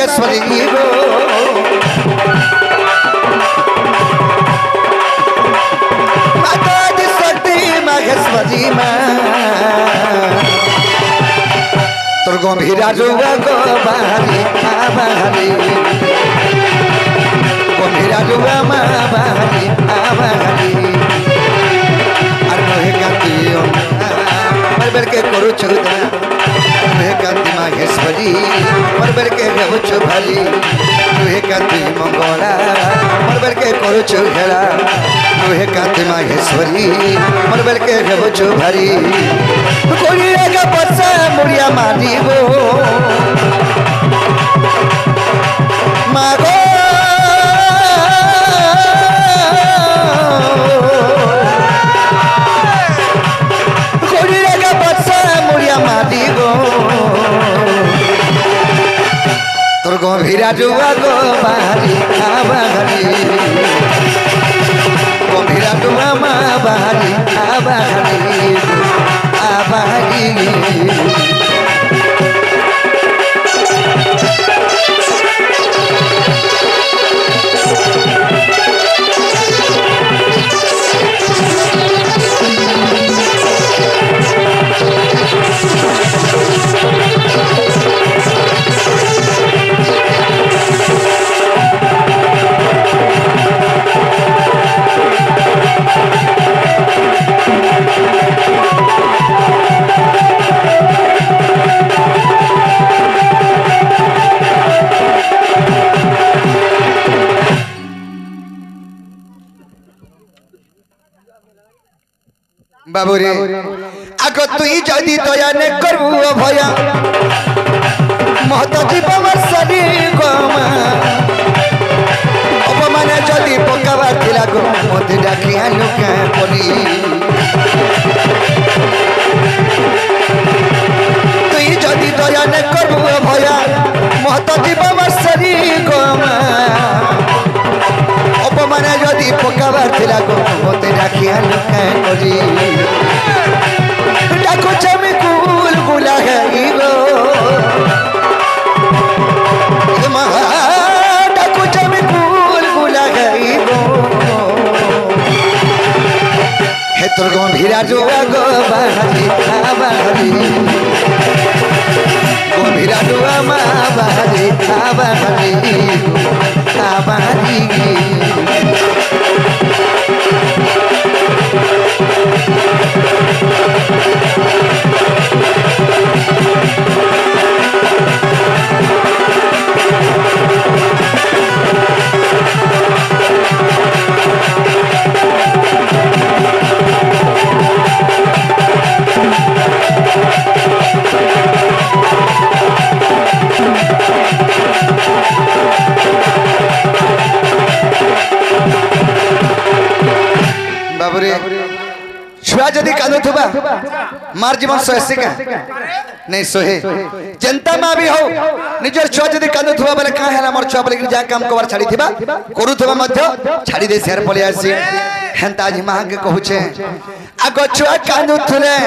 माघेश्वरी गो माता शक्ति माघेश्वरी माँ तोर गंभीरा जुआ गो बाहरी आबाहरी गंभीरा जुआ माँ बाहरी आबाहरी और मोहे कांति मरबर के करू चुदा मोहे कांति माघेश्वरी मरबर के गबुचु भाली मोहे कांति मंगला मरबर के करू चुघेरा मोहे कांति माघेश्वरी मरबर के गबुचु भारी कोई का बच्चा मुड़िया मारी गो मागो कोई का बच्चा मुड़िया मारी गो तोर गंभीरा जुआ गो बाहरी आबाहरी गंभीरा जुआ माँ बाहरी आबाहरी आबाहरी बाबूरे आग तुई जदि दया ने करबू भया महत जीव वर्षरी गमा अपमान जदि पकावा थिला गो मते डाकिया लुका परी तुई जदि दया ने करबू भया महत जीव वर्षरी गमा अपमान जदि पकावा थिला गो मते डाकिया लुका परी डाको चमे कुल गुला है गो डाको चमे कुल गुला है गो हे तोर गंभीरा जुआ गो बाहरी आबाहरी गंभीरा जुआ माँ बाहरी आबाहरी आबाहरी बाबूरे छुआ जदि कांदुथुबा मार जीवन सोहे का नहीं सोहे जनता माँ भी हो निजर छुआ जदि कांदुथुबा बोले का है हमर छुआ बोले जा काम कबार छाड़ी थिबा करूथुबा मध्य छाड़ी दे शेयर पले आसी हेंता जी माँ के कहूचे आगो छुआ कांदुथुले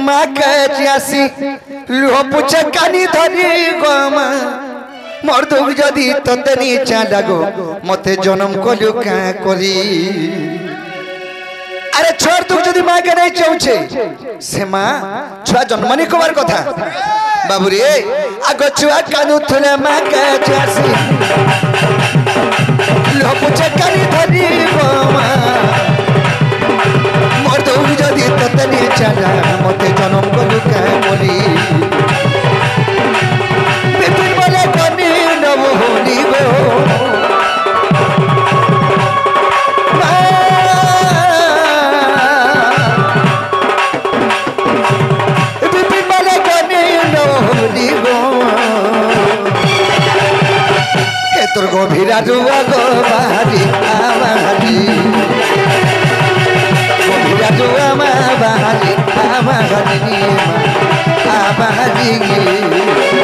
माँ के जियासी लुह पुछे कानी धरी गमा मोर दुख जदि तते नी चालागो मते जन्म कलु का करी अरे छोड़ तू जदि माँ के नहीं चाहूचे से माँ छुआ जन्मनी कबार कथा बाबूरे आगो छुआ कानू थुले माँ के जासी लो पुछे कानी धरी माँ मोर दुख जदि तते नी चाला मते जन्म कलु का बोली बिपिन बोले कनी नव होनी गो तोर गंभीरा जुआ गो बाहरी आबाहरी गंभीरा जुआ माँ बाहरी आबाहरी आबाहरी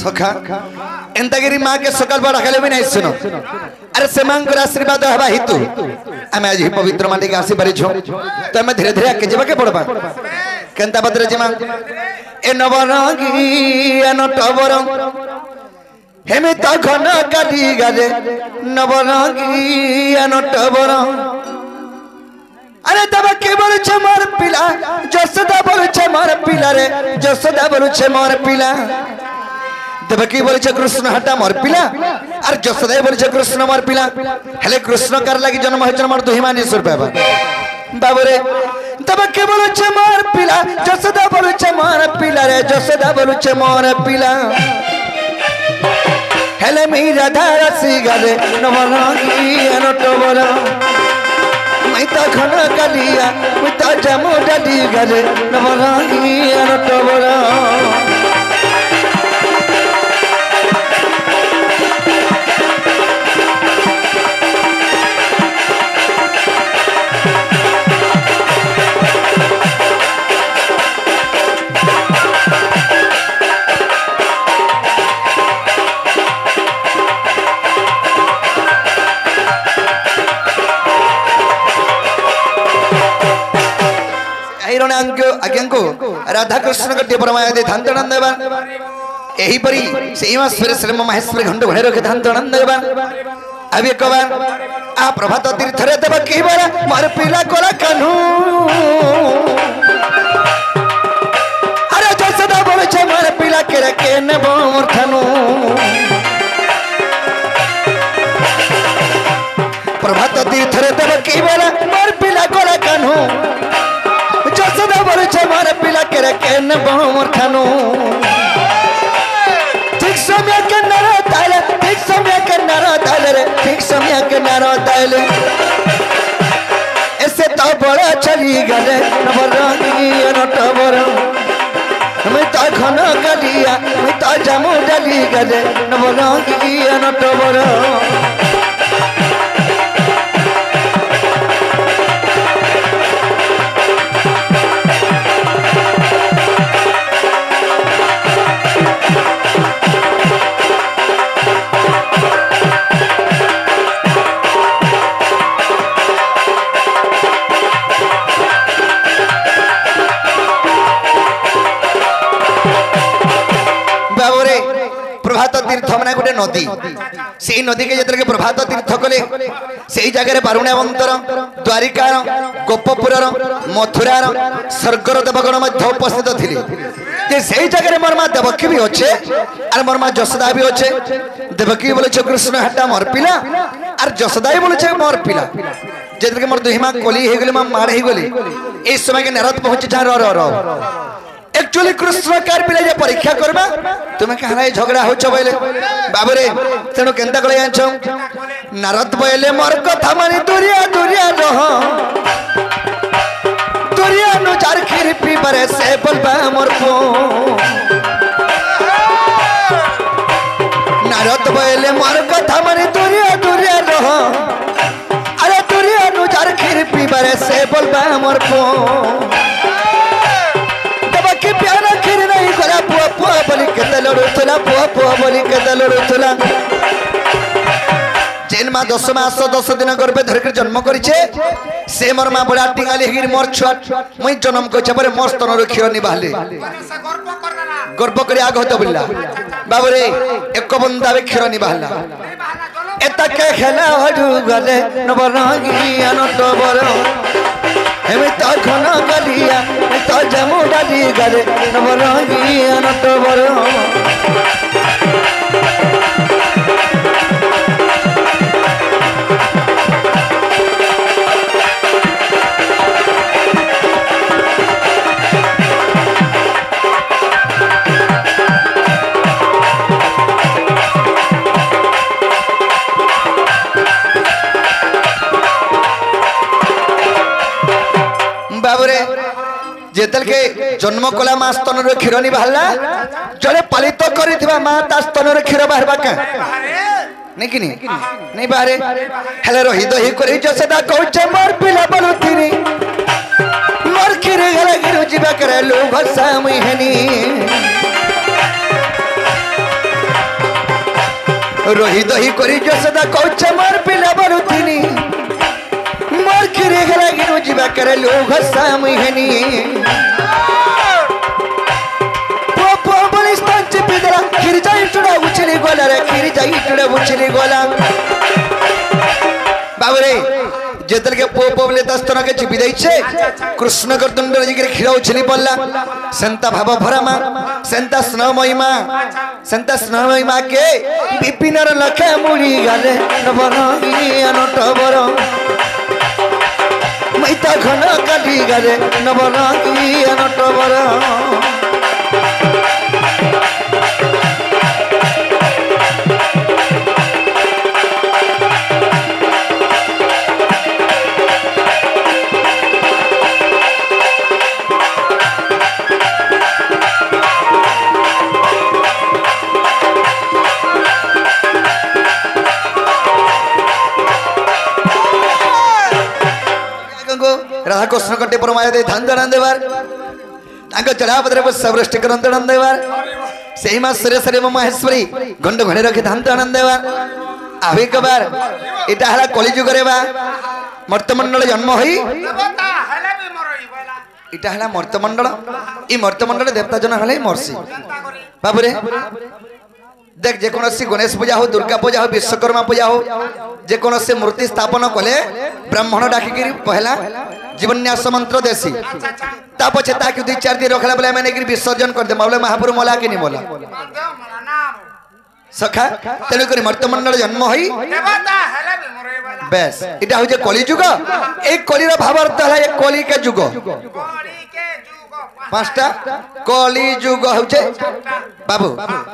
सखा एंतागिरी माँ के सकाल बड़ा खेले भी नहीं सुनो अरे से मांग कर आशीर्वाद हवा हितु आम आज पवित्र माटी के आसी पारी छो तो आम धीरे धीरे आगे जाके पड़वा केंता बदरे जिमा ए नवरंगी नटबर हेमे तो घन काली गाजे नवरंगी नटबर अरे तब के बोल छे मोर पिला जसोदा बोल छे मोर पिला रे जसोदा बोल छे मोर पिला तब के बोल छे कृष्ण हटा मोर पिला और जसोदा बोल छे कृष्ण मोर पिला हेले कृष्ण कर लागी जन्म है मोर दुहिमानी सुर पाबा बाबू रे तब के बोल छे मोर पिला जसोदा बोल छे मोर पिला रे जसोदा बोल छे मोर पिला हेले मीरा धारा सी गले नवरंगी नटबर मैं तो घन कालिया मैं तो जमो डाली गले नवरंगी नटबर राधा कृष्ण के परमाया दे धांतणन देवा एही परी सेवा श्री महेश्वरी घंट घणे रखे धांतणन देवा अभी एक बार आ प्रभात तीर्थ रे देवा की बार मार पीला कोला कान्हू अरे जसदा बोले छे मार पीला के केने मोर थानु प्रभात तीर्थ रे देवा की बार मार पीला कोला कान्हू जसदा बोले छे मार पिला करे केन बहुमर थानु ठीक समय के नर ताले ठीक समय के नर ताले रे ठीक समय के नर ताले ऐसे तो बड़ा चली गले नवरंगी नटबर मैं तो घन कालिया मैं तो जमो डाली गले नवरंगी नटबर प्रभात तीर्थ माने गोटे नदी से नदी के जतरे प्रभात तीर्थ कले से जगह बारुणावंतर द्वारिका गोपपुर मथुरा स्वर्गर देवगण मध्य उपस्थित थिले जे से जगह मोर मां देवकी भी अच्छे और मोर मां जसोदा भी अच्छे देवकी बोले छे कृष्ण हटा मोर पिला और जसोदा भी बोले छे मोर पिला जतरे के मोर दुहिमा कोली हे गेले मां मार हे गेले ए समय के नरद पहुंचे जा रो एक्चुअली कृष्ण कार पिला जे परीक्षा करबा तुमे कहला झगड़ा होछ बोले बाबू रे तेनो केनता करे आछो नारद बोले मोर कथा मानी दुरिया दुरिया रह दुरिया नु चार खीर पी बरे से बोलबा मोर को नारद बोले मोर कथा मानी दुरिया दुरिया रह अरे दुरिया नु चार खीर पी बरे से बोलबा मोर को प्यारा खीर नहीं करा पुआ पुआ बोली के लड़ुला पुआ पुआ बोली के लड़ुला जेन माँ 10 मास 10 दिन गर्भे धरिक जन्म करिछे से मोर माँ बड़ा टिंगाली हिर मोर छुआ मुई जन्म कइछे परे मोर स्तन रो क्षीर निबाले गर्भ करी आग होत बिल्ला बाबू रे एक बंदा बे क्षीर निबाला एता के खेला हडू गले नवरंगी नटबर हेमे तो घन कालिया तो जमो डाली गले नवरंगी नटबर जेतल के जन्म कला मां स्तन रे क्षीर नि बाहला जड़े पालित करिथिबा मां ता स्तन रे क्षीर बाहरबा का नहीं कि नहीं बाहरे हेले रही दही करी जसदा कहूचे मोर पिला बलुथिनी मोर क्षीर गला गिरु जीवा करे लो भसा मुई हनी रोही दही करी जसदा कौच मार पिला बरुथिनी मोर खिरे गला गिनु जीवा करे लोग सामहनी पोपो बलिस तंच पिदला खिर जाई टुडा उछली गोला रे खिर जाई टुडा उछली गोला बाबरे जेतल के पोपो बले दस्तन के चिपी दै छे कृष्ण कर दंड जिगर खिरा उछली पल्ला संता भाव भरमा संता स्नमयी मां के विपिनर लखे मुड़ी गाले नबरंगी अनटबर मैता घन काली गाले नबरंगी अनटबर राधा कृष्ण कटे परमाया दे धन दन देवार तांको चढ़ापदरे पर सबृष्टि करन दन देवार सेही मा सरे सरे महेश्वरी गंड घणे रखे धन दन देवार आवे कबार एटा हला कलिजुग रे बा मर्तमंडल जन्म होई देवता हला भी मरई बोला एटा हला मर्तमंडल ई मर्तमंडल देवता जन हले मरसी बाबू रे देख जे कोनसी गणेश पूजा हो दुर्गा पूजा हो विश्वकर्मा पूजा हो जे कोनसी मूर्ति स्थापन कले ब्राह्मण डाकी पहला जीवन्यास मंत्र देसी ता पछे ताकि 2-4 दिन रखला बोले मैंने विसर्जन कर दे बोले महापुर मोला कि नहीं मोला सखा तेणु करी मर्तमंडल जन्म होई बेस इटा हो जे कलिजुग ए कलिर भावार्थ हला ए कलि के जुग पांचटा कलिजुग होचे बाबू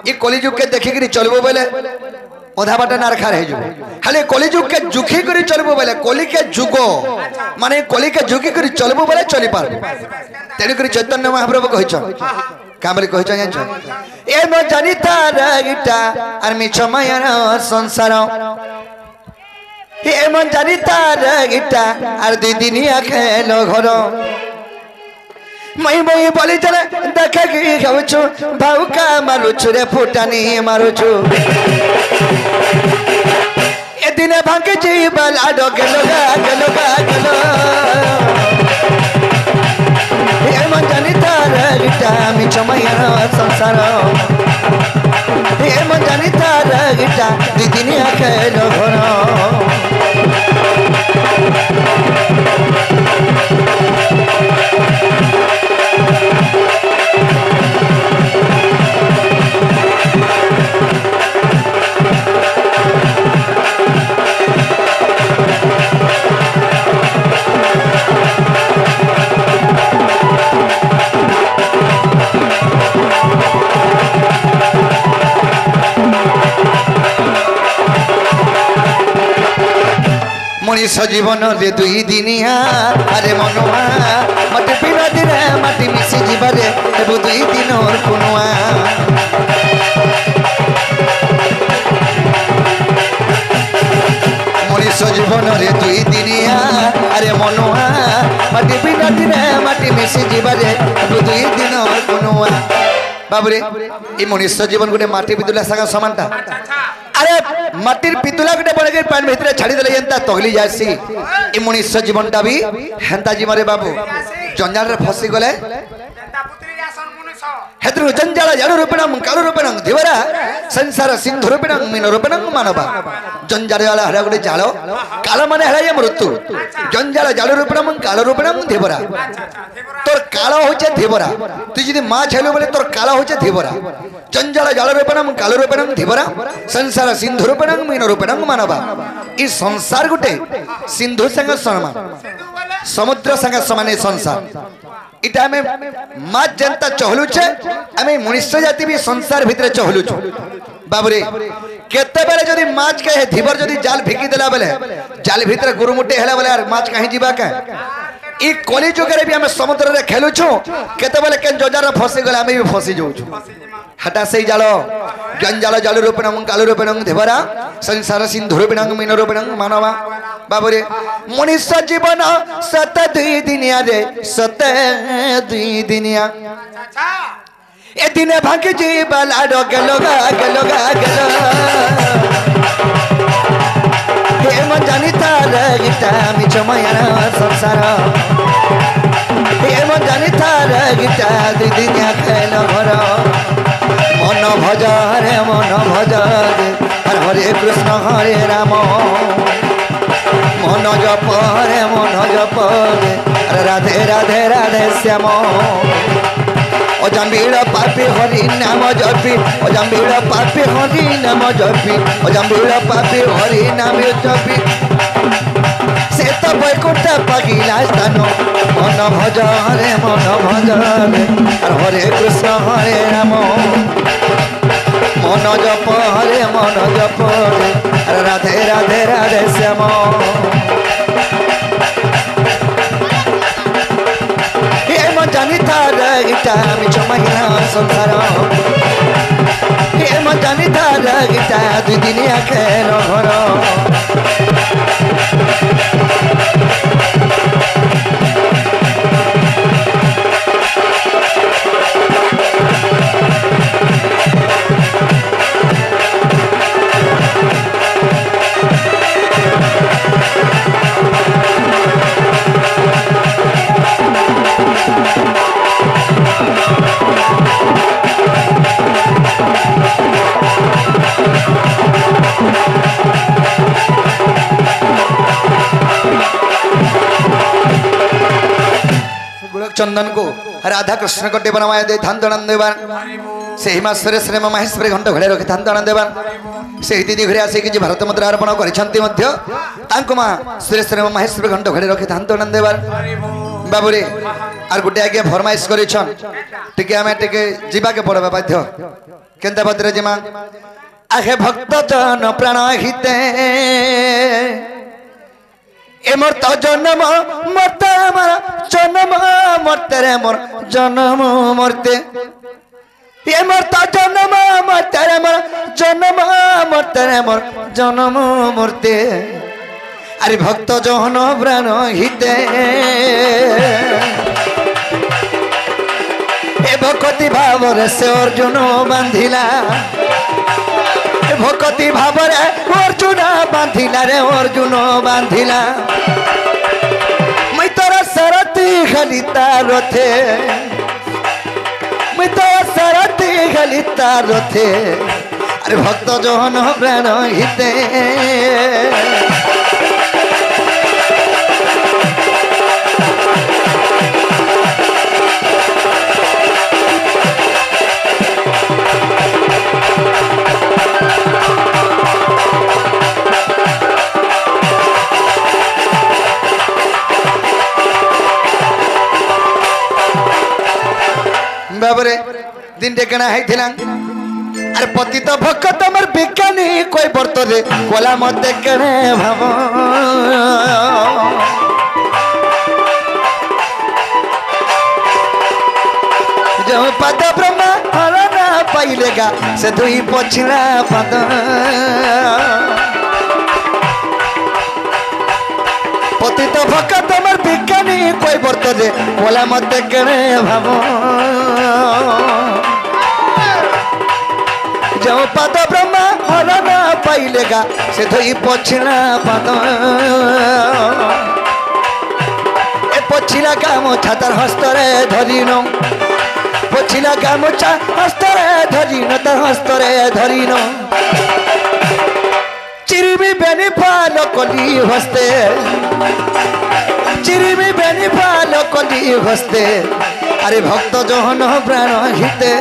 ई कलिजुग के देखि करी चलबो बोले ओधा बाटा नारखा रह जो खाली कलिजुग के जुखी करी चलबो बोले कलि के जुग माने कलि के जुखी करी चलबो बोले चली पार तेणु करी चैतन्य महाप्रभु कहिछ का बोले कहिछ जानछ ए न जानी तारा गिटा आर मिछ मायार संसार ए मन जानी तारा गिटा आर दुई दिनिया खेलो घर मई मई बोली चले देखा कि खाऊछु भाउका मारुछु रे फुटानी मारुछु ए दिने भांगे जीवल आडो गेलो गेलो ए मन जानी तारा गिटा मिछ मायार संसार ए मन जानी तारा गिटा दुई दिनिया खेलो घर मनीष जीवन रे दुई दिनिया अरे मनुआ मटे बिना दिन माटी मिसी जीवरे हेबु दुई दिन और कुनुआ मनीष जीवन रे दुई दिनिया अरे मनुआ मटे बिना दिन माटी मिसी जीवरे हेबु दुई दिन और कुनुआ बाबूरे ई मनीष जीवन गोटे माटी बिदुला संग समानता अरे माटिर पितुला गोटे बड़े पानी भीतर छाड़ी देले एंता तगली जासी ई मनुष्य जीवनटा भी हेंता जीवन रे बाबू जंजाल रे फसी गले जंता पुत्री जासन मनुष्य हेतु जंजाल जाडू रूपेणं कालू रूपेणं देवरा संसार सिंधु रूपेणं मीन रूपेणं मानवा जंजाल वाला हरा गोटे जाल काल माने हरा ये मृत्यु जंजाल जाडू रूपेणं काल रूपेणं देवरा तोर काल होचे देवरा तू जदी मां छेलो बोले तोर काल होचे देवरा जंजाल जाल रूपेणं काल रूपेणं देवरा संसार सिंधु रूपेणं मीन रूपेणं मानवा ई संसार गोटे सिंधु संग समान समुद्र संग समान संसार इटा में माँ जनता चहलुचे आमे मनुष्य जाति भी संसार भितर चहलुछु बाबूरे केते बेले जदी माछ के धीबर जदी जाल फिकी देला बेले जाल भितर गुरुमुटे हेला बेले यार माछ काहे जीवा का ई कली जुगरे भी हमें समुद्र रे खेलुछु केते बेले केन जोजार फसी गले हमें भी फसी जाउछु हटा सही जालो जंजाल जाल रूपेणं काल रूपेणं देवरा संसार सिंधु रूपेणं मीन रूपेणं मानवा बाबूरे मनुष्य जीवन सत दुई दिनिया रे सत दुई दिनिया ए दिने भांगे जीवल आडो गेलो गा गेलो हे मन जानी तार गीता मिछ मायार संसार हे मन जानी तार गीता दुई दिनिया खेल घर मन भज रे हर हरे कृष्ण हरे राम मन जप रे राधे राधे राधे श्याम अजाम्बीड़ पापी हरि नाम जपी अजाम्बीड़ पापी हरि नाम जपी अजाम्बीड़ पापी हरि नाम जपी से तो बैकुंठ पगिला स्थान मन भज रे हरे कृष्ण हरे राम मन जप रे राधे राधे राधे श्याम जानी तार गीता मिछ महिला संसार हे मन जानी तार गीता दुई दिनिया खेल घर चंदन को राधा कृष्ण कटे बनवाया दे धान दणन देवान से हिमा सुरेश रे महेश्वरी घंट घड़े रखे धान दणन देवान से दीदी घरे आसे कि भारत मुद्रा अर्पण करिसंती मध्य तांको मा सुरेश रे महेश्वरी घंट घड़े रखे धान दणन देवान बाबूरे आर गुटे आगे फरमाइश करिछन टिके हमें टिके जीवा के पड़बा बाध्य केनता बद्रे जिमा आखे भक्त जन प्राण हिते ए मोर तो जन्म मरते मोर जन्म मरते रे मोर जन्म मरते ए मोर तो जन्म मरते रे मोर जन्म मरते रे मोर जन्म मरते अरे भक्त जन प्राण हिते ए भक्ति भाव रे से अर्जुन बांधिला भक्ति भाव रे अर्जुन बांधिला रे अर्जुन बांधिला मैं तोरा सरती खाली तारथे मैं तोरा सरती खाली तारथे अरे भक्त जन प्राण हिते बाबरे दिन टेकना है अरे पति तो भक्त मोर बिकानी कोई बर्त रे कोला मत कणे भाव जो पद ब्रह्म हरना पाइलेगा से दुई पछिला पद पति तो भक्त मोर बिकानी कोई बर्त रे कोला मत कणे भाव जो पद ब्रह्म हरण पाइलेगा से धोई पछिला पद ए पछिला गामोछा तार हस्तरे धरिन पछिला गामोछा हस्तरे धरिन तार हस्तरे धरिन चिरिमी बेनी फाल कली हस्ते चिरिमी बेनी फाल कली हस्ते अरे भक्त जहन प्राण हिते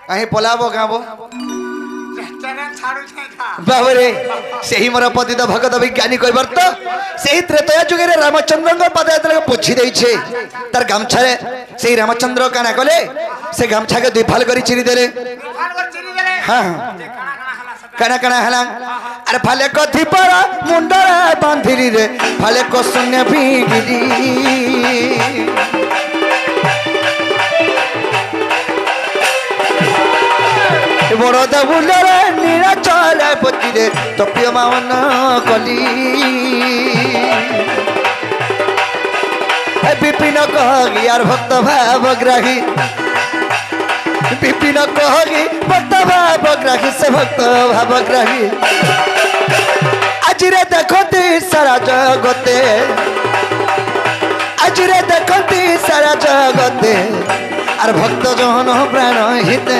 कहीं पलाबो गाँव बाबरे से ही मोर पति तो भगत विज्ञानी कहबार तो से ही त्रेतया जुगे रामचंद्र पदयात्रा पोछि देइछे तार गामछा रे से रामचंद्र काना कले से गामछा के दुई फाल करी चिरी देले हां काना काना हला अरे फाले कथि पर मुंडरा बांधिरी रे फाले को शून्य भीगिरी बड़ देवुलर नीलाचल पतिरे तप्यमान कली विपिन कही यार भक्त भावग्राही विपिन कही भक्त भावग्राही से भक्त भावग्राही आज रे देखती सारा जगते आज रे देखती सारा जगते आर भक्त जन प्राण हिते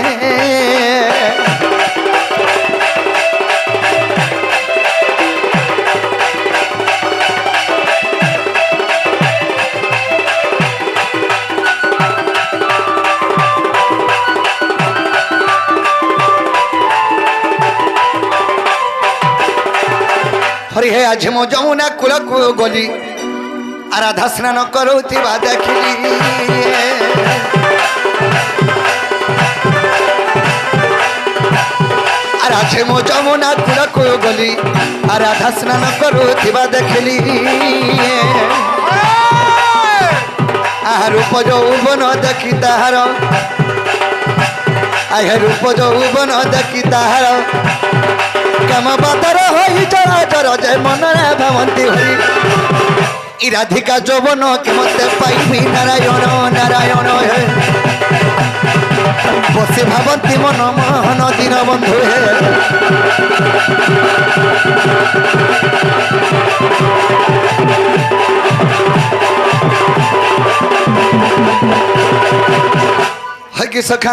हरि हे आज मो जमुना कूल को गली आराधा स्नान करुवा देखिली आज मो जमुना कूल को गली आराधा स्नान करुवा देखिली रूप यौवन देखी ताहार रूप यौवन देखी ताहार कम बातर होई जरा जरा जय मन भावंती होई ई राधिका जौवन के मते पाइबी नारायण नारायण हे बसे भावंती मन मोहन दीन बंधु हे कि सखा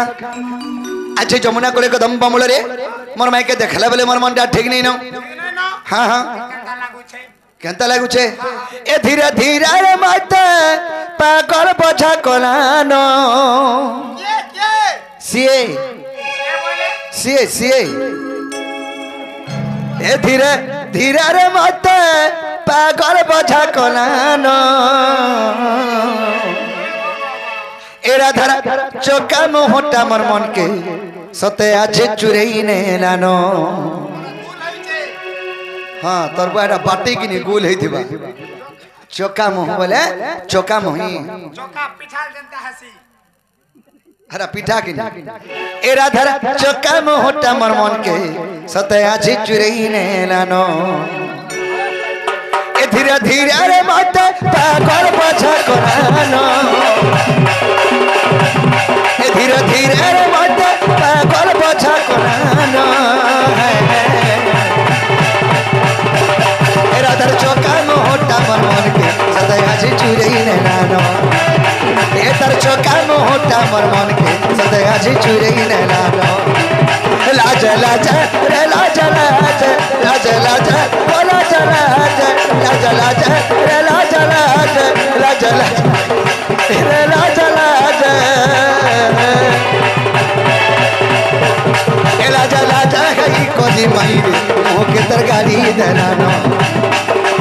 आज जमुना कोले कदम बमूल रे मोर माइके देखला बेले मोर मनटा ठीक नहीं न हाँ हाँ केंता लागु छे ए धीरे धीरे रे माते पागल बोझा कोलान सीए सीए सीए ए धीरे धीरे रे माते पागल बोझा कोलान एरा धरा चोका मोहटा मोर मन के सते आज चुरई ने लानो हाँ तोर बुआटा बाटे कि नहीं गोल है चोका मोह बोले चोका मोही चोका पिठाल जनता हसी हरा पिठा कि एरा धरा चोका मोहटा मोर मन के सते आज चुरई ने लानो ए धीरे धीरे रे माता पागल बोझा कोरानो ए धीरे धीरे रे माता पागल बोझा कोरानो एरा धर चोका मोहटा मोर मन के सते आज चुरई ने लानो ए तर चोका मोहटा मोर मन के सते आज चुरई ने लानो लाज लाज रे लाज लाज लाज लाज ओ लाज लाज लाज लाज रे लाज लाज लाज लाज रे लाज लाज ए लाज लाज है कोनी माईरे मोह के तरगारी दरानो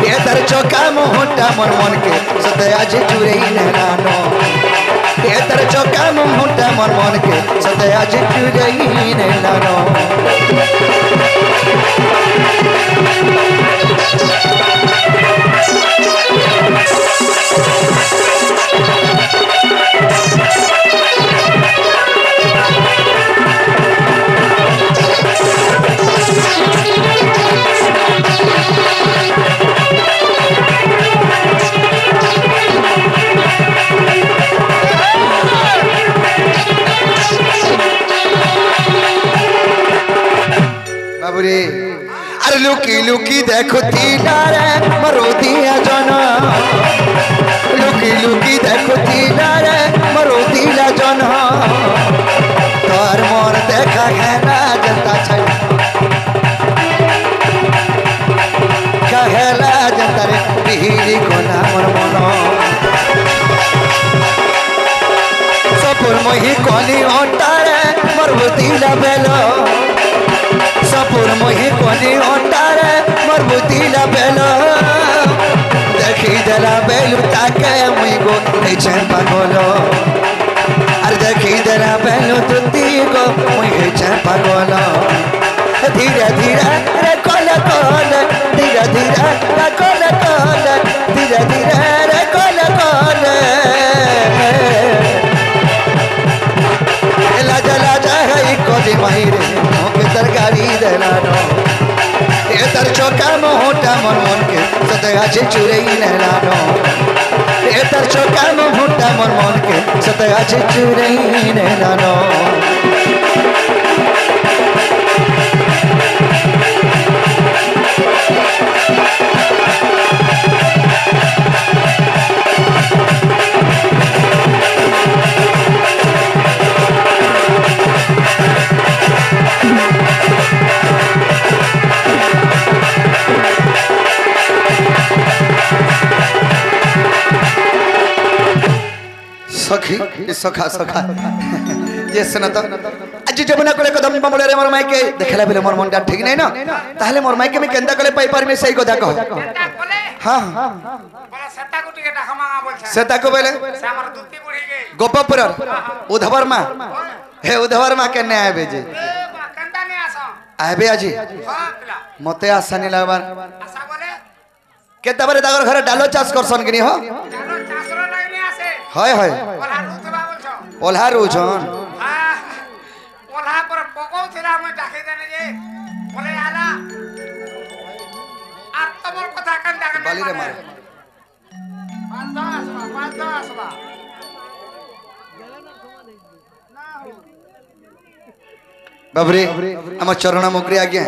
ए तर चोका मोहटा मन मन के सते आज चुरई ने लानो ए तर चोका मोहटा मन मन के सते आज चुरई ने लानो बाबूरे अरे लुकी लुकी देखो तीला रे मरो दिया जना लुकी लुकी देखो तीला रे मरो दिया जना तोर मोर देखा है ना जनता छै कहेला जनता रे बिहरी को ना मोर मनो सपुर मोही कोली ओटा रे मरो दिला बेलो सपुर मोही कोनी ओटारे मरबुती ला बेलो देखी देला बेलु ताके मुई गो पीछे पागलो अरे देखी देला बेलु तुती गो मुई पीछे पागलो धीरे धीरे रे कोले कोले धीरे धीरे रे कोले कोले धीरे धीरे रे कोले कोले लाजा लाजा है कोनी माहिरे मोर मन के सते आछे चुरई नेलानो ए तार चोका मो भुट्टा मोर मन के सते आछे चुरई नेलानो सखी सखा सखा ये सुन तो आज जमुना कोले कदम बमड़े रे मोर माइके देखला बेले मोर मनटा ठीक नै न ताहले मोर माइके में केंदा कोले पाई पारमी सही कथा कह हां बोला सत्ता को टिके डाखमागा बोलछा सेता को बेले से हमर दुत्ती बुढ़ी गई गोपपुर उधवरमा हे उधवरमा केने आबे जे ए बा कंदा ने आसो आबे आजी हां पिला मते आसानी लागबार आशा बोले केता बारे दागर घरे डालो चाष करसन किनी हो जानो चासरो लाइने आसे हाय हाय बोला रुतबा बोलछो ओल्हा रुजन हां ओल्हा पर पकौ थिला मैं डाके देने जे बोले आला আর তোমার কথা কান ডাকে बाली रे मार पांच आसबा बाबरे हम चरण मुग्री आज्ञा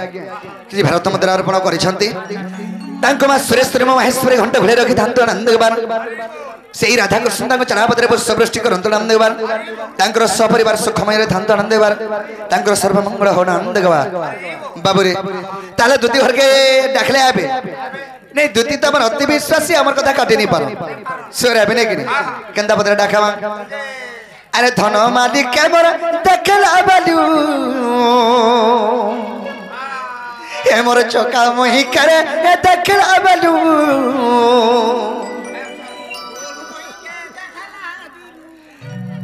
कि भारत मुद्रा अर्पण करिसंती तांको मा सुरेश्वरी महेश्वरी घंटा घोड़े रखि धांत आनंद गबार सेही राधा कृष्ण तांको चलापत्रे पुष्पवृष्टि करंत आनंद गबार तांकर सपरिवार सुखमय रे धांत आनंद गबार तांकर सर्व मंगल होना आनंद गबार बाबरे ताले दुती घर के डाखले आबे नहीं दुती तो हमर अति विश्वासी हमर कथा काटि नहीं पारो सोरे आबे नहीं कि केंदा पत्रे डाखावा अरे धन मालिक के मोर देखला बालू ए मोर चोका मोही करे ए देखला बालू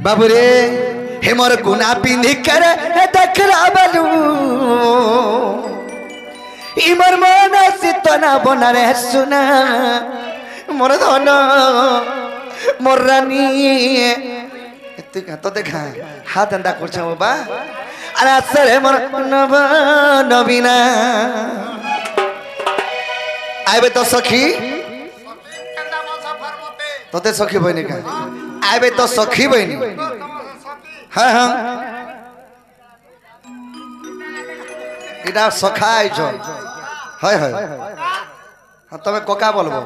बाबू रे हे मोर गुना पिंधी करे ए देखला बालू ई मोर मन सितना बना रे सुना मोर धन मोर रानी तो देखा हाथ अंडा करछा बा अरे असरे मन नव नवीना आबे तो सखी कंदा बोलछो फरमते तोते सखी बहिनी का आबे तो सखी बहिनी हां हां इडा सखा आइछो हाय हाय हां तमे कोका बोलबो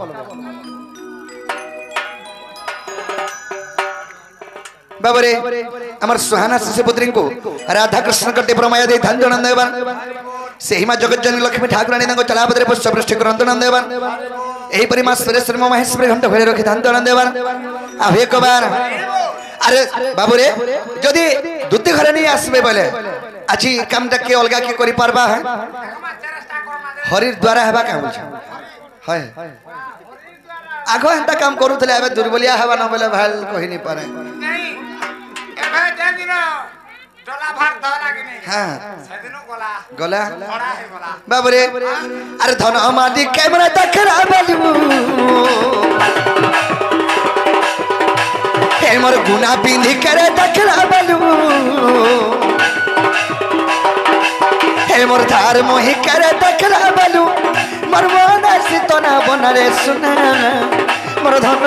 बाबरे हमर सुहाना शिशुपुत्री को राधा कृष्ण कटे प्रमाय दे धन नंद देवन सेही मा जगत जननी लक्ष्मी ठाकुरानी को चलापत्रे पुष्पवृष्टि करंत नंद देवन एही परि मा सुरेश्वरी महेश्वरी घंटा घोड़े रखि धन नंद देवन आ एक बार अरे बाबूरे जदी दुती घरे नहीं आसबे बोले आजी काम के अलगा के करि परबा है हरिर द्वारा हेबा का बोल हाय आगो एंता काम करूथले एबे दुर्बलिया हेबा न बोले भाल कहि नहीं पारे नहीं एबे जे दिन डोला भार धला कि नहीं हां सेदिनो गोला गला बड़ा है गोला बाबूरे अरे धन मादी कैमरा देखरा बालू हे मोर गुना पिंधी करे देखरा बालू हे मोर धार मोही करे देखरा बालू मोर मन सितना बनरे सुना मोर धन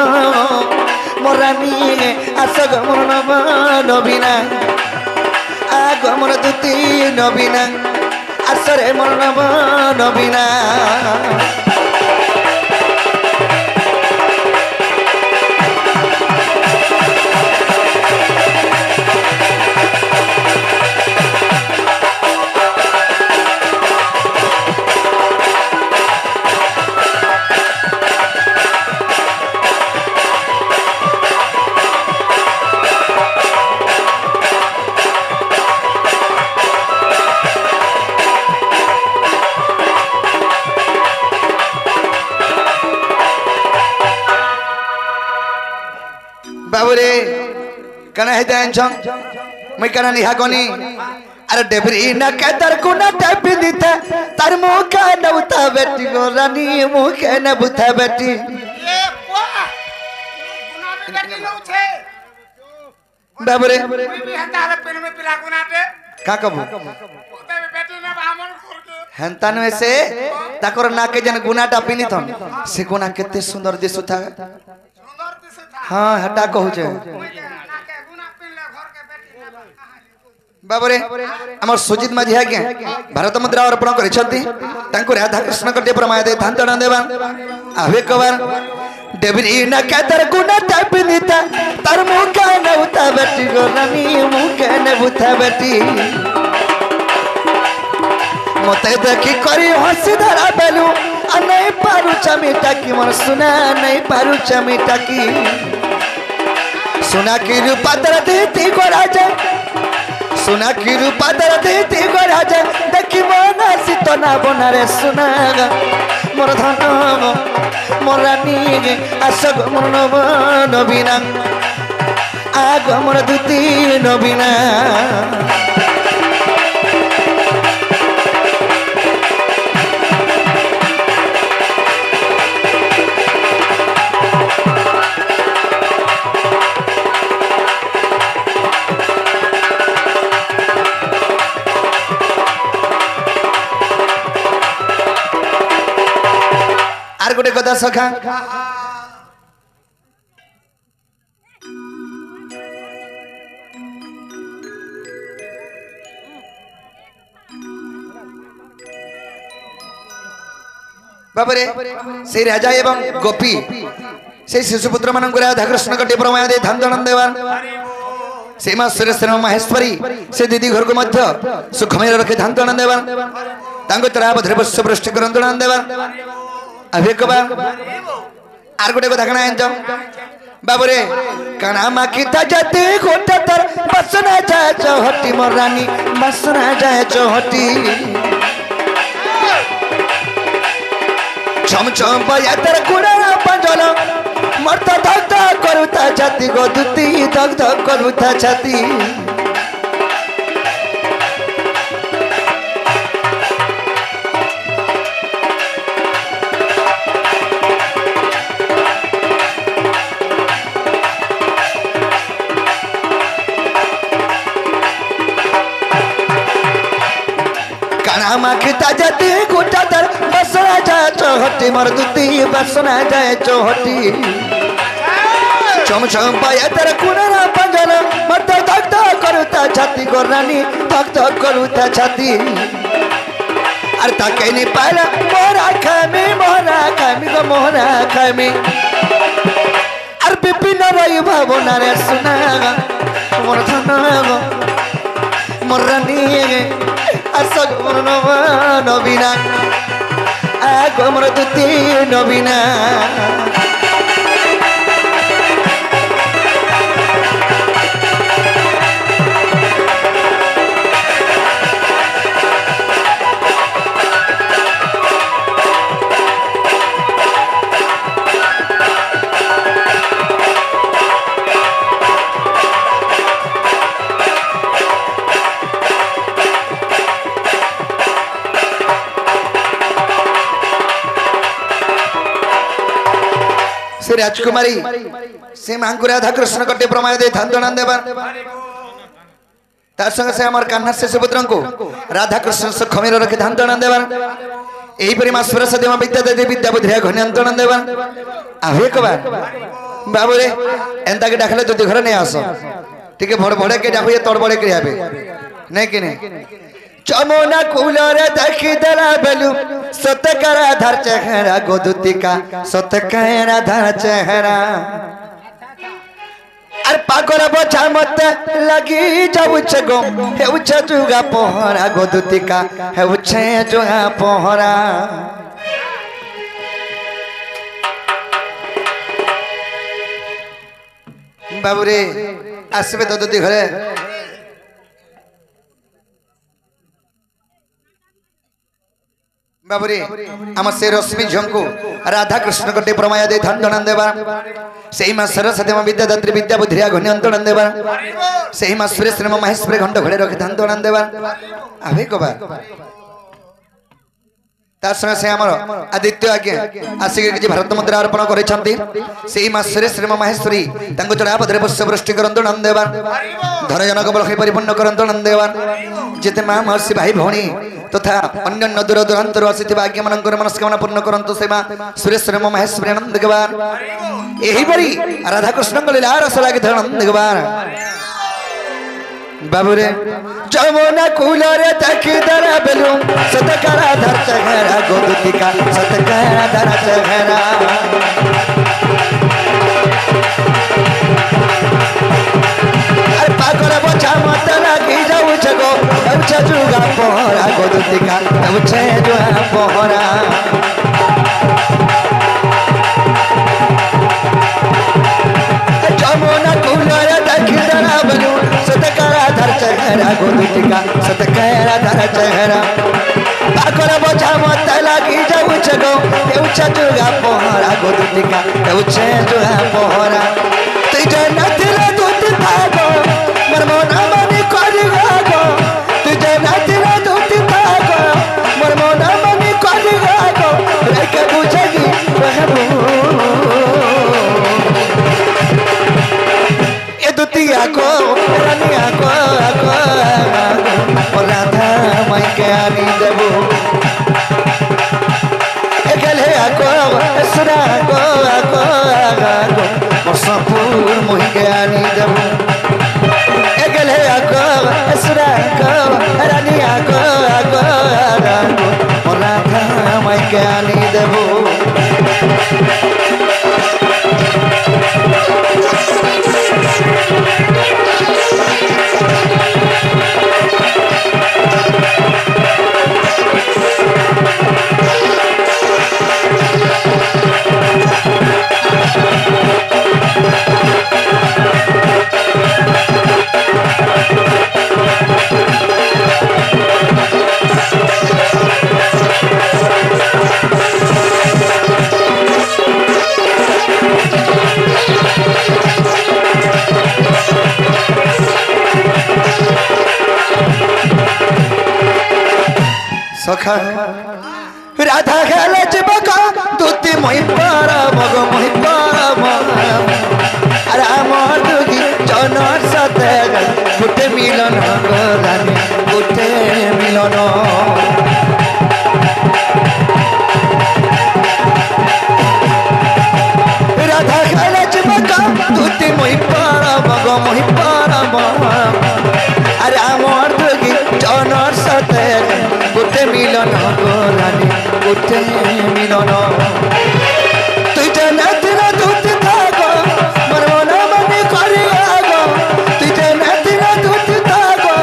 मोर रानी आसग मोर नव नवीना आग मोर दुती नवीना आसरे मोर नव नवीना बाबूरे कना है टेंशन मैं कना निहा कोनी अरे डेबरी ना के तर को ना टेप दीता तर मुका नवता बेटी गो रानी मुके न बुथा बेटी ये पो गुना में बेटी लो छे बाबूरे भी हता पेन में पिला गुनाते का कबू ओते बेटी ने बामन खोल के हेंता नुहे से ताकर नाके जन गुनाटा पिनी थन से गुना केते सुंदर दिसु था सुंदर दिसे था हां हटा कहू छे नाके गुना पिनले घर के बेटी ना बाबरे हमर सुजित माझी आज्ञा भारत मुद्रा अर्पण करिसंती तांको राधा कृष्ण कटे प्रमाय दे धान तणा देवा आवे कबार देवरी ना केतर गुना टापिनीता तार मुका नउता बेटी गोरानी मुका नउता बेटी मते देखी करी हंसी धरा बेलू आ नहीं पारू चमिटा की मन सुना नहीं पारू चमिटा की सुना की रूपा तर देती को राजा सुना की रूपा तर देती को राजा देखी मना सीतना बना रे सुना मोर धन मोर रानी आसग मोर नबीना आग मोर दुती नबीना आर गोटे कथा सखा बाबरे से राजा एवं गोपी से शिशुपुत्र मान राधा कृष्ण कटे प्रमाय दे धान दणन देवा से मां सुरेश्वर महेश्वरी से दीदी घर को मध्य सुखमय रखे धान दणन देवा तांको तरा बधरे पुष्प वृष्टि करन दणन देवा अबे कबार आर गोटे कथा कना एंजम बाबरे कना माखिता जते गोटा तर बसना जाय चौहटी मोर रानी बसना जाय चौहटी छम छम बया तर कुड़ा पंजल मरता धक धक करूता छाती गो दुती धक धक करूता छाती माखिता जाती गोटा तर बसना जाए चौहटी मर दुती बसना जाए चौहटी चम चम पाया तर कुनरा पंजल मत धक धक करूता छाती गोरानी धक धक करूता छाती अरे ताके नहीं पाला मोरा खामी गो मोरा खामी अरे बिपिन रही भावना रे सुना मोर धन गो मोर रानी असग मोर नबीना आग मोर दुती नबीना राजकुमारी से मांगु राधा कृष्ण कटे प्रमाय दे धान दणन देवा तार संग से हमर कान्हा से सुपुत्र को राधा कृष्ण से खमेर रखे धान दणन देवा एही परि मां सुरस देवा विद्या दे विद्या बुद्धिया घन दणन देवा आवे कबा बाबू रे एंता के डाखले तो घर नहीं आसो ठीक है भड़ भड़े के डाबे तोड़ बड़े के आबे नहीं कि नहीं चमोना कूलरे देखी दला बेलू सतकरा धर चेहरा गोदुतिका सतकरा धर चेहरा अर पागल बचा मत लगी जब छगो हे उछ जुगा पोहरा गोदुतिका हे उछ जुगा पोहरा बाबू रे आसबे तो दुती घरे बाबूरे आम से रश्मि झंकु राधा कृष्ण कटे प्रमाय दे धन दणन देवा सेही मां सरस्वती मां विद्यादात्री विद्या बुद्धिया घन दणन देवा सेही मां सुरेश्वर महेश्वर घंट घड़े रखे धन दणन देवा आवे कबा तार संगे से आमर आदित्य आज्ञा आसिक किसी भारत मुद्रा अर्पण करिसेंती सेही मासरे श्री महेश्वरी तांको चढ़ा पदरे पुष्प वृष्टि करंतु नंदेवान धन जनक बलहि परिपूर्ण करंतु नंदेवान जिते मां महर्षि भाई भौणी तथा अन्य दूर दूरांतर आसिथिबा आज्ञा मनकर मनस्कामना पूर्ण करंतु से मां सुरेश्वर महेश्वरी नंदगवान एही परी राधा कृष्ण को लीला रस लागे नंदगवान बाबूरे जमुना कूलरे तकी दरा बेलू सतकरा धर चघरा गोदुतिका सतकरा धर चघरा अरे पाकर बचा मत लगी जाऊ छगो उछा जुगा पोहरा गोदुतिका उछे जुआ पोहरा जमुना कूलरे तकी दरा बेलू सतकरा धर चघरा गोदुतिका सतकरा धर चघरा पाकर बचा मत लगी जाऊ छगो उछा जुगा पोहरा गोदुतिका उछे जुआ पोहरा तुझे नथिला दूत भागो मोर मोना मनी करि गागो तुझे नथिला दूत भागो मोर मोना मनी करि गागो रे के बुझगी रहबो ए दुतिया को रानिया को राधा माई के आनी देबो ए गले को सुरा को सपूर मोहि के आनी देबो ए गले को सुरा को रानिया को राधा माई के आनी देबो सखा राधा खेले चिपका दूती मोहि पारा मग मोहि पारा राम दुगी जनर सते गुटे मिलन गलानी गुटे मिलन राधा खेले चिपका दूती मोहि पारा मग मोहि पारा राम दुगी जनर सते गुटे मिलन गलानी गुटे मिलन तुई जन्नत ना दूत थागो मोर मन मनी करि गागो तुई जन्नत ना दूत थागो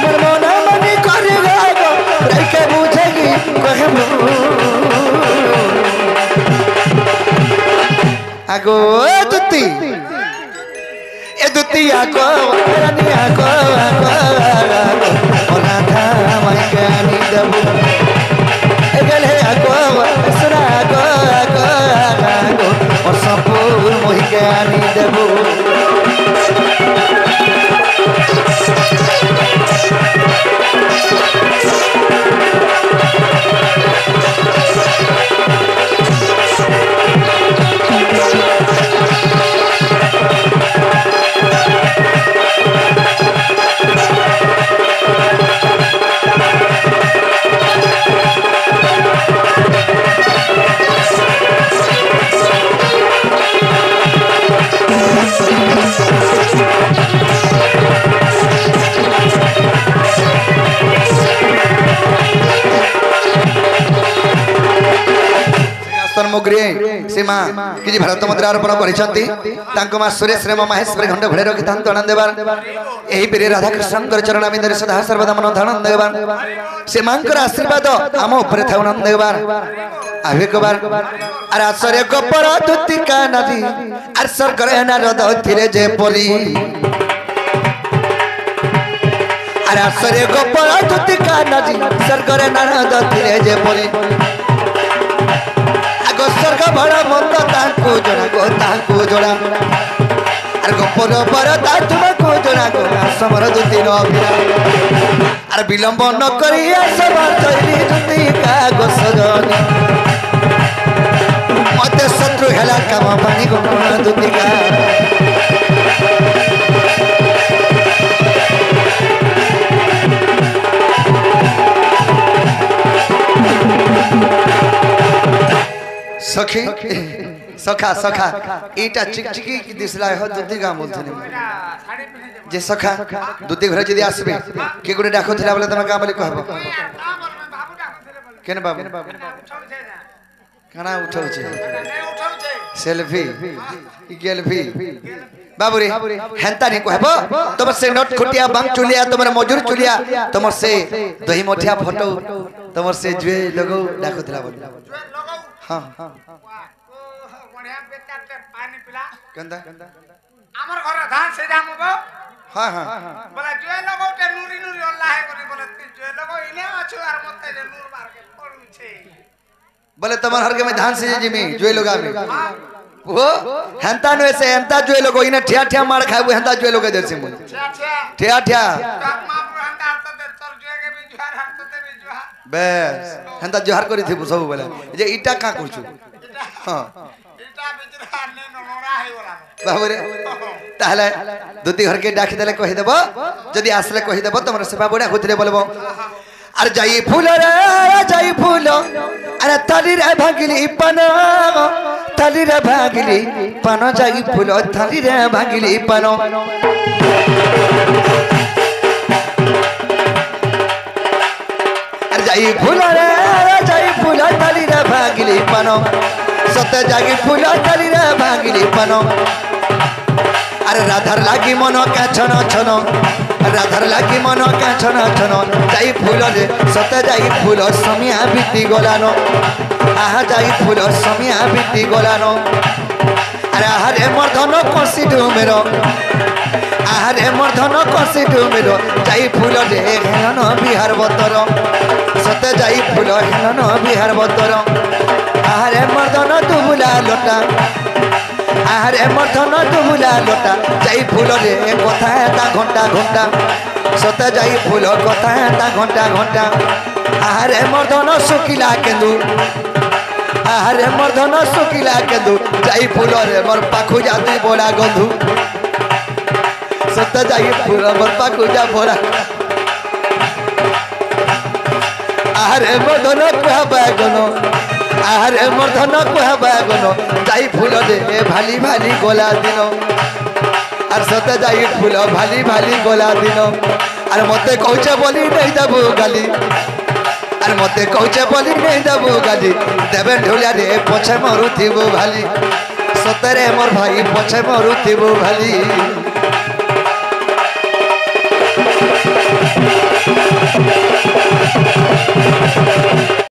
मोर मन मनी करि गागो रे के बुझगी कहबो आगो दुती ए दुतिया को रानिया को राधा माई के आनी देबो ए गले को सुरा को और सपूर मोहि के आनी देबो सीमा कि भारत मुद्रा अर्पण कर सुरेश महेश्वरी घंटे घोड़े रखी था देवार यही पीरे राधा कृष्ण चरण बिंदे सदा सर्वदा मन धन देवार से आशीर्वाद आम उपर था देवार आवेकबार आर आसरे गपर दुतिका नदी आर सरकर नारद थिरे जे परी आर आसरे गपर दुतिका नदी सरकर नारद थिरे जे परी स्वर्ग बड़ मंद ताकू जोड़ा गो ताकू जोड़ा आर গোপর পরতা তোমাকে জনা গো সমর দুদিন অভিরা আর বিলম্ব ন করি সবার তৈরি দুতি কাগজ সজনি মতে শত্রু হেলা কাম পানি গো দুতিকা सखी सखा सखा एटा चिकचिकी की दिसला हो दुधी गाम बोलथनी जे सखा दुधी घर जदी आसबे के गुडे डाको थिला बोले तमे का बोले कहबो केन बाबू काना उठौ छे सेल्फी गेल्फी बाबू रे हेंता नहीं कहबो तुम से नोट खुटिया बम चुलिया तुमर मजूर चुलिया तुम से दही मोठिया फोटो तुम से जुए लगो डाको थिला बोले हां बढ़िया बेचाते पानी पिला कंदा हमर घर धान से जामबो हां हां बोला जुए लगोटे नूरी नूरी अल्लाह करी बोले जुए लगो इने अछु आर मते जे नूर मार के पड़ू छे बोले तमर हर के में धान से जिमी जुए लोगा में वो हंता नो से हंता जुए लोगो इने ठिया ठिया मार खाबो हंता जुए लोगे देसी मुन ठिया ठिया बस हंता जोहार करी थी सब बोले जे इटा का करछु हां इटा बिचरा ने नोरा हे बोला बाबू रे ताहले दुती घर के डाकी देले कहि देबो जदी आसले कहि देबो तमर सेवा बडा होतले बोलबो अरे जाई फूल रे जाई फूल अरे थाली रे भागिली पान थाली रे भागिली पान जाई फूल थाली रे भागिली पान अरे जाई फूल थाली रे भागिली पान सते जागी फूल थाली रे भागिली पान अरे राधार लागी मन का छन छन राधार लागी मन का छन छन जाई फूल रे सते जाई फूल समिया बीती गलानो आहा जाई फूल समिया बीती गलानो अरे आहारे मर्धन कसी डुमेरो आहारे मर्धन कसी डुमेरो जाई फूल रे हेलन बिहार बतर सते जाई फूल हेलन बिहार बतर आहारे मर्धन दुबुला लोटा आहारे मर्धन दुबुला लोटा जाई फूल रे कथा ता घंटा घंटा सते जाई फूल कथा ता घंटा घंटा आहारे मर्धन सुकिला केंदू आहारे मर्धन सुकिला केंदू जाई फूल रे मोर पाखु जाती बोला गंधु सते जाई फूल मोर पाखु जा बोला आहारे मर्धन कुहा बागनो आहारे मर्धन कुहा बागनो जाई फूल रे भाली भाली गोला दिनो आर सते जाई फूल भाली भाली गोला दिनो आर मते कहचे बोली नहीं दबो गाली आर मते कहचे बोली नहीं दबो गाली देबे ढोलिया रे पछे मरुथिबो भाली सते रे मोर भाई पछे मरुथिबो भाली